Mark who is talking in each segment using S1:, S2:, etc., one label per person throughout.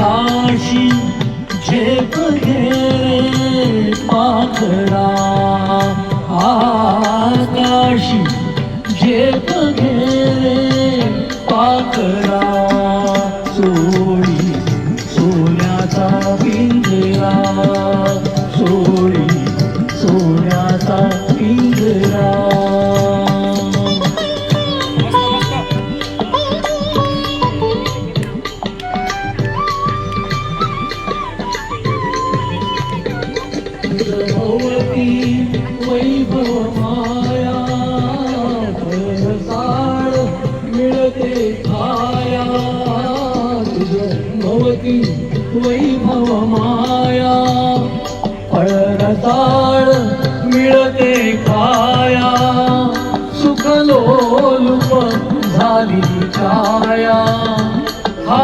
S1: आकाशी झेप घेरे पाखरा, आकाशी झेप घेरे पाखरा, सोडी सोन्याचा पिंजरा, सोडी सोन्याचा पिंजरा. भवती वैभव माया, फळसाळ मिळते खाया. भवती वैभव माया, फळसाळ मिळते खाया. सुखलोलुप झाली काया, हा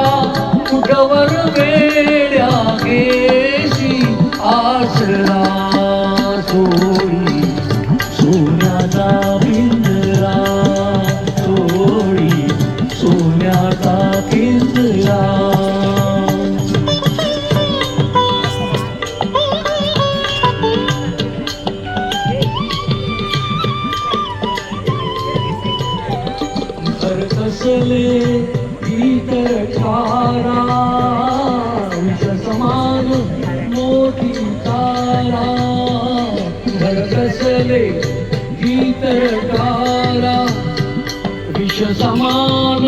S1: कुठवर वेड्या केशी आसरा. सोडी सोन्याचा पिंजरा, सोडी सोन्याचा पिंजरा. घर कसले इतर ठारा, विष समान मोठी तारा. घर कसले इतर ठारा, विष समान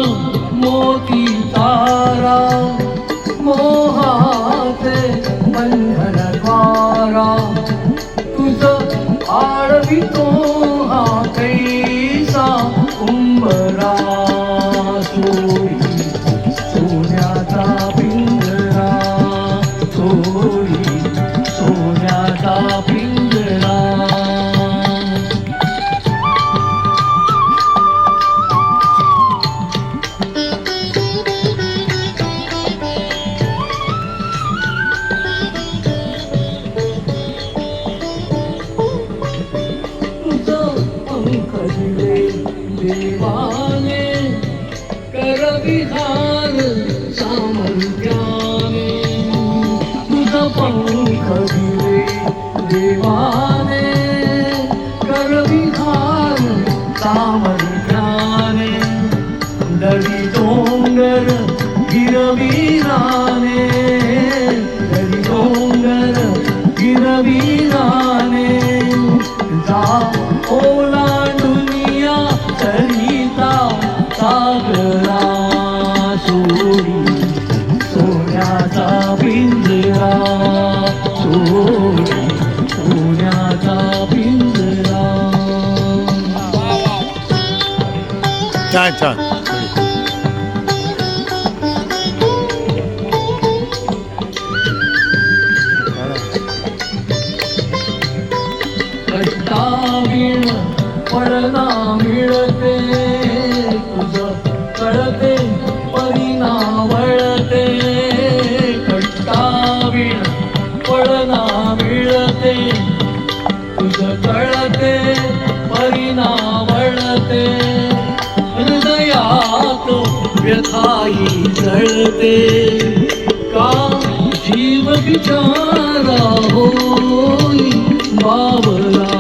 S1: मोठी तारा. मोहाचे बंधन द्वारा, तुझ आडवितो हा कैसा उंबरा. सोडी सोन्याचा पिंजरा, सोडी सोन्याचा पिंजरा. पंख दिले देवाने, करविहार सामर्थ्याने. तुझ पंख दिले देवाने, करविहार सामर्थ्याने. दरी डोंगर गिरवीराने, दरी डोंगर गिरवीराने. जा ओलांडुनिया सरिता सागरा. सोडी सोन्याचा पिंजरा, सोडी सोन्याचा पिंजरा.
S2: छान छान.
S1: कष्टावीण फळना मिळते, तुझ कळते परिणा वळते. कष्टावीण फळना मिळते, तुझ कळते परिणा वळते. हृदयात व्यथाही जळते, का जीव बिचारा होई बावला.